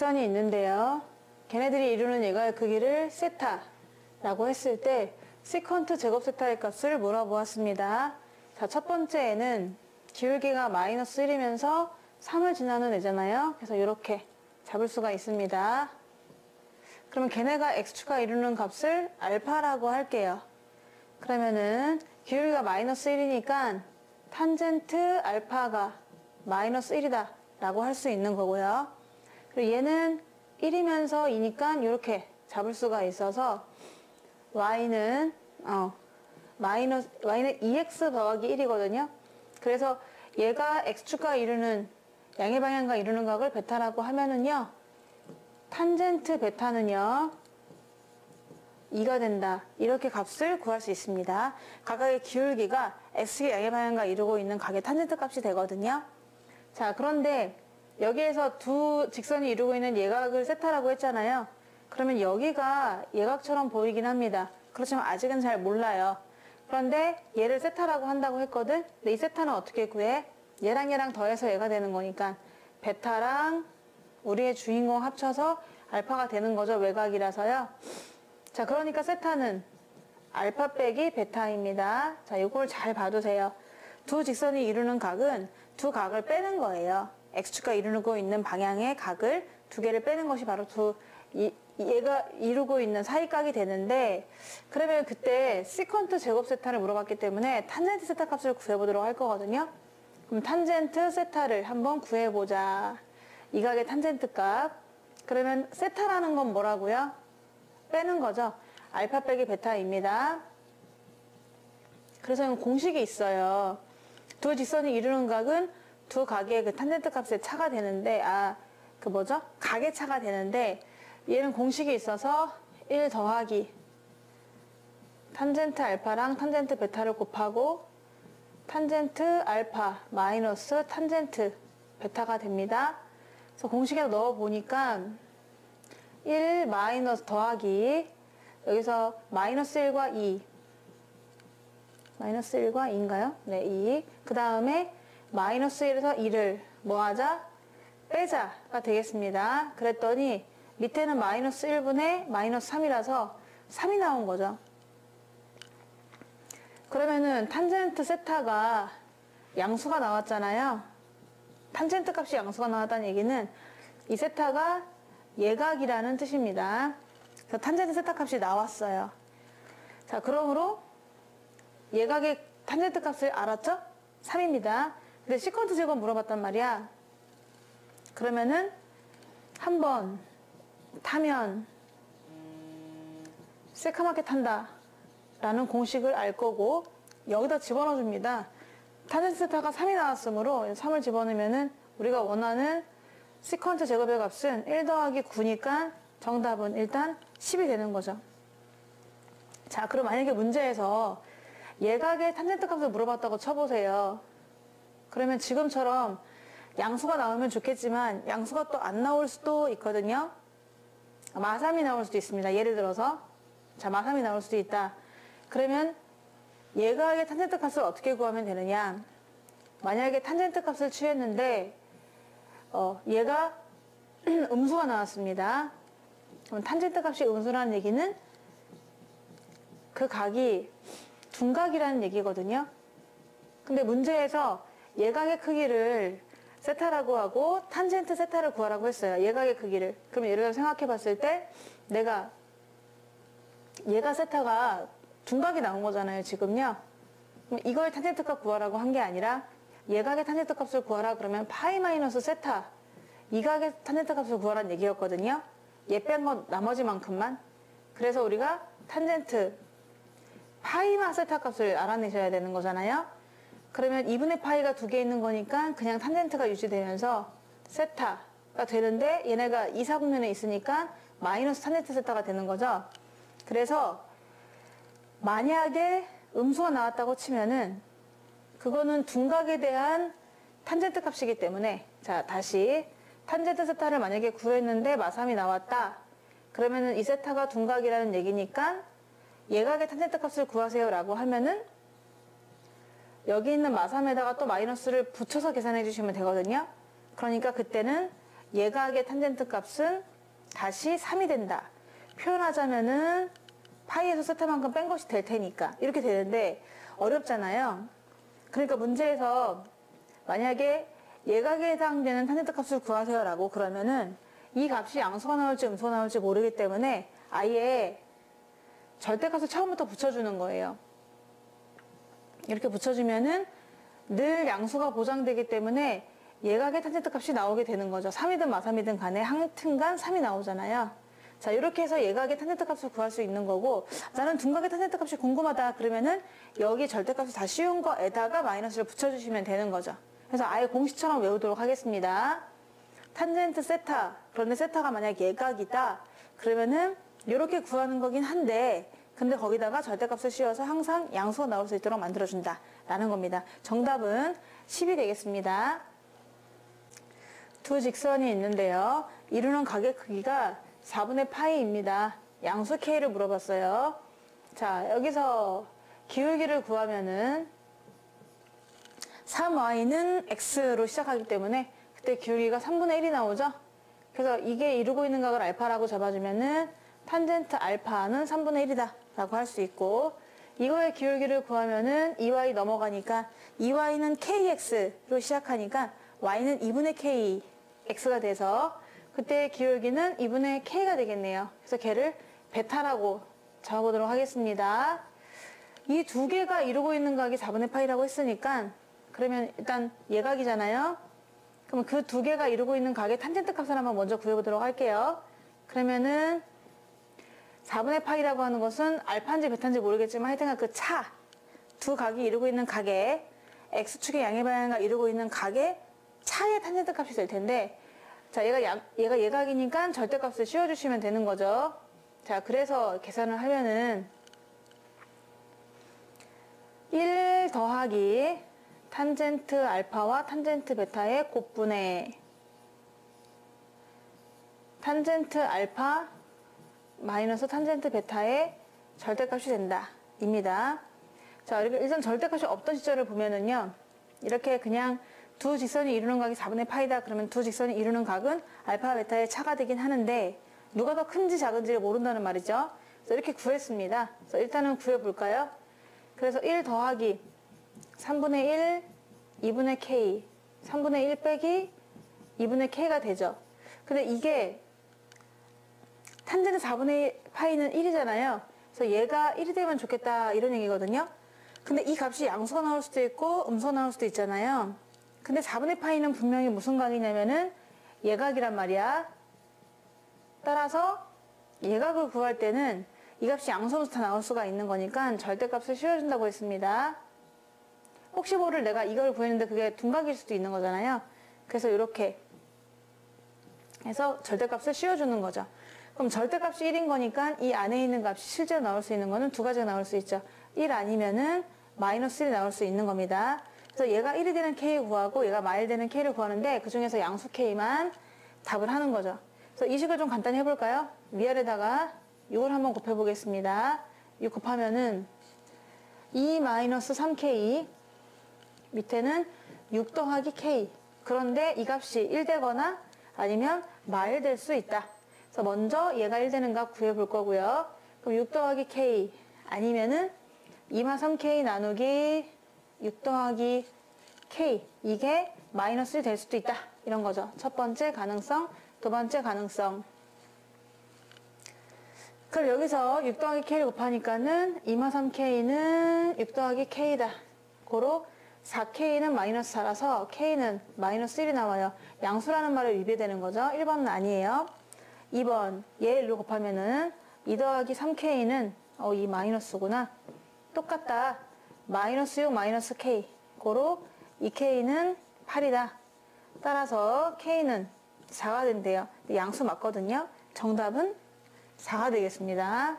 직선이 있는데요. 걔네들이 이루는 예가의 크기를 세타라고 했을 때 시컨트 제곱 세타의 값을 물어보았습니다. 자, 첫 번째에는 기울기가 마이너스 1이면서 3을 지나는 애잖아요. 그래서 이렇게 잡을 수가 있습니다. 그러면 걔네가 x축과 이루는 값을 알파라고 할게요. 그러면은 기울기가 마이너스 1이니까 탄젠트 알파가 마이너스 1이다 라고 할 수 있는 거고요. 그리고 얘는 1이면서 2니까 이렇게 잡을 수가 있어서 y는 2x 더하기 1이거든요. 그래서 얘가 x축과 이루는 양의 방향과 이루는 각을 베타라고 하면은요, 탄젠트 베타는요 2가 된다. 이렇게 값을 구할 수 있습니다. 각각의 기울기가 x의 양의 방향과 이루고 있는 각의 탄젠트 값이 되거든요. 자, 그런데 여기에서 두 직선이 이루고 있는 예각을 세타라고 했잖아요. 그러면 여기가 예각처럼 보이긴 합니다. 그렇지만 아직은 잘 몰라요. 그런데 얘를 세타라고 한다고 했거든. 근데 이 세타는 어떻게 구해? 얘랑 얘랑 더해서 얘가 되는 거니까 베타랑 우리의 주인공 합쳐서 알파가 되는 거죠. 외곽이라서요. 자, 그러니까 세타는 알파 빼기 베타입니다. 자, 이걸 잘 봐두세요. 두 직선이 이루는 각은 두 각을 빼는 거예요. x축과 이루고 있는 방향의 각을 두 개를 빼는 것이 바로 얘가 이루고 있는 사이각이 되는데, 그러면 그때 시컨트 제곱 세타를 물어봤기 때문에 탄젠트 세타 값을 구해보도록 할 거거든요. 그럼 탄젠트 세타를 한번 구해보자. 이 각의 탄젠트 값. 그러면 세타라는 건 뭐라고요? 빼는 거죠. 알파 빼기 베타입니다. 그래서 공식이 있어요. 두 직선이 이루는 각은 두 각의 그 탄젠트 값의 차가 되는데, 각의 차가 되는데, 얘는 공식이 있어서 1 더하기 탄젠트 알파랑 탄젠트 베타를 곱하고 탄젠트 알파 마이너스 탄젠트 베타가 됩니다. 그래서 공식에 넣어 보니까 1 마이너스 더하기 여기서 마이너스 1과 2 마이너스 1과 2인가요? 네, 2. 그 다음에 마이너스 1에서 2를 뭐하자? 빼자가 되겠습니다. 그랬더니 밑에는 마이너스 1분의 마이너스 3이라서 3이 나온 거죠. 그러면은 탄젠트 세타가 양수가 나왔잖아요. 탄젠트 값이 양수가 나왔다는 얘기는 이 세타가 예각이라는 뜻입니다. 그래서 탄젠트 세타 값이 나왔어요. 자, 그러므로 예각의 탄젠트 값을 알았죠? 3입니다. 근데 시컨트 제곱 물어봤단 말이야. 그러면은 한번 타면 새카맣게 탄다 라는 공식을 알 거고, 여기다 집어넣어 줍니다. 탄젠트 세타가 3이 나왔으므로 3을 집어넣으면은 우리가 원하는 시컨트 제곱의 값은 1 더하기 9니까 정답은 일단 10이 되는 거죠. 자, 그럼 만약에 문제에서 예각의 탄젠트 값을 물어봤다고 쳐보세요. 그러면 지금처럼 양수가 나오면 좋겠지만 양수가 또 안 나올 수도 있거든요. 마3이 나올 수도 있습니다. 예를 들어서 자, 마3이 나올 수도 있다. 그러면 예각의 탄젠트 값을 어떻게 구하면 되느냐? 만약에 탄젠트 값을 취했는데 얘가 음수가 나왔습니다. 그럼 탄젠트 값이 음수라는 얘기는 그 각이 둔각이라는 얘기거든요. 근데 문제에서 예각의 크기를 세타라고 하고 탄젠트 세타를 구하라고 했어요. 예각의 크기를. 그럼 예를 들어 생각해 봤을 때 내가 얘가 세타가 둔각이 나온 거잖아요, 지금요. 그럼 이걸 탄젠트 값 구하라고 한 게 아니라 예각의 탄젠트 값을 구하라 그러면 파이 마이너스 세타 이 각의 탄젠트 값을 구하라는 얘기였거든요. 얘 뺀 건 나머지만큼만. 그래서 우리가 탄젠트 파이마 세타 값을 알아내셔야 되는 거잖아요. 그러면 2분의 파이가 두 개 있는 거니까 그냥 탄젠트가 유지되면서 세타가 되는데, 얘네가 2, 4분면에 있으니까 마이너스 탄젠트 세타가 되는 거죠. 그래서 만약에 음수가 나왔다고 치면은 그거는 둔각에 대한 탄젠트 값이기 때문에, 자, 다시 탄젠트 세타를 만약에 구했는데 마3이 나왔다. 그러면은 이 세타가 둔각이라는 얘기니까 예각의 탄젠트 값을 구하세요 라고 하면은 여기 있는 마3에다가 또 마이너스를 붙여서 계산해 주시면 되거든요. 그러니까 그때는 예각의 탄젠트 값은 다시 3이 된다. 표현하자면은 파이에서 세타만큼 뺀 것이 될 테니까 이렇게 되는데 어렵잖아요. 그러니까 문제에서 만약에 예각에 해당되는 탄젠트 값을 구하세요 라고 그러면은 이 값이 양수가 나올지 음수가 나올지 모르기 때문에 아예 절대값을 처음부터 붙여주는 거예요. 이렇게 붙여주면은 늘 양수가 보장되기 때문에 예각의 탄젠트 값이 나오게 되는 거죠. 3이든 마삼이든 간에 하여튼간 3이 나오잖아요. 자, 이렇게 해서 예각의 탄젠트 값을 구할 수 있는 거고, 나는 둔각의 탄젠트 값이 궁금하다 그러면은 여기 절대값을 다 씌운 거에다가 마이너스를 붙여주시면 되는 거죠. 그래서 아예 공식처럼 외우도록 하겠습니다. 탄젠트 세타, 그런데 세타가 만약 예각이다 그러면은 이렇게 구하는 거긴 한데, 근데 거기다가 절대값을 씌워서 항상 양수가 나올 수 있도록 만들어준다 라는 겁니다. 정답은 10이 되겠습니다. 두 직선이 있는데요. 이루는 각의 크기가 4분의 파이입니다. 양수 K를 물어봤어요. 자, 여기서 기울기를 구하면은 3y는 x로 시작하기 때문에 그때 기울기가 3분의 1이 나오죠. 그래서 이게 이루고 있는 각을 알파라고 잡아주면은 탄젠트 알파는 3분의 1이다 라고 할 수 있고, 이거의 기울기를 구하면은 2y 넘어가니까 2y는 kx로 시작하니까 y는 2분의 k x가 돼서 그때 기울기는 2분의 k가 되겠네요. 그래서 걔를 베타라고 적어보도록 하겠습니다. 이 두 개가 이루고 있는 각이 4분의 파이라고 했으니까 그러면 일단 예각이잖아요. 그럼 그 두 개가 이루고 있는 각의 탄젠트 값을 한번 먼저 구해보도록 할게요. 그러면은 4분의 파이라고 하는 것은 알파인지 베타인지 모르겠지만 하여튼 그 차, 두 각이 이루고 있는 각의 x축의 양의 방향과 이루고 있는 각의 차의 탄젠트 값이 될 텐데, 자, 얘가 예각이니까 절대값을 씌워주시면 되는 거죠. 자, 그래서 계산을 하면은 1 더하기 탄젠트 알파와 탄젠트 베타의 곱분의 탄젠트 알파 마이너스 탄젠트 베타의 절대값이 된다 입니다. 자, 일단 절대값이 없던 시절을 보면은요, 이렇게 그냥 두 직선이 이루는 각이 4분의 파이다 그러면 두 직선이 이루는 각은 알파 베타의 차가 되긴 하는데 누가 더 큰지 작은지를 모른다는 말이죠. 그래서 이렇게 구했습니다. 그래서 일단은 구해볼까요? 그래서 1 더하기 3분의 1 2분의 k 3분의 1 빼기 2분의 k가 되죠. 근데 이게 탄젠트 4분의 파이는 1이잖아요. 그래서 얘가 1이 되면 좋겠다 이런 얘기거든요. 근데 이 값이 양수가 나올 수도 있고 음수가 나올 수도 있잖아요. 근데 4분의 파이는 분명히 무슨 각이냐면은 예각이란 말이야. 따라서 예각을 구할 때는 이 값이 양수 음수 다 나올 수가 있는 거니까 절대값을 씌워준다고 했습니다. 혹시 모를 내가 이걸 구했는데 그게 둔각일 수도 있는 거잖아요. 그래서 이렇게 해서 절대값을 씌워주는 거죠. 그럼 절대값이 1인 거니까 이 안에 있는 값이 실제로 나올 수 있는 거는 두 가지가 나올 수 있죠. 1 아니면은 마이너스 1이 나올 수 있는 겁니다. 그래서 얘가 1이 되는 k 구하고 얘가 마일 되는 k를 구하는데 그 중에서 양수 k만 답을 하는 거죠. 그래서 이 식을 좀 간단히 해볼까요? 위아래다가 6을 한번 곱해보겠습니다. 6 곱하면은 2 마이너스 3k 밑에는 6 더하기 k. 그런데 이 값이 1 되거나 아니면 마일 될 수 있다. 그래서 먼저 얘가 1 되는 값 구해볼 거고요. 그럼 6 더하기 k 아니면은 2마 3k 나누기 6 더하기 k 이게 마이너스 1이 될 수도 있다. 이런 거죠. 첫 번째 가능성, 두 번째 가능성. 그럼 여기서 6 더하기 k를 곱하니까는 2마 3k는 6 더하기 k다. 고로 4k는 마이너스 4라서 k는 마이너스 1이 나와요. 양수라는 말을 위배되는 거죠. 1번은 아니에요. 2번 얘 1로 곱하면은 2 더하기 3k는 이 마이너스구나. 똑같다. 마이너스 6 마이너스 k 고로 2k는 8이다. 따라서 k는 4가 된대요. 양수 맞거든요. 정답은 4가 되겠습니다.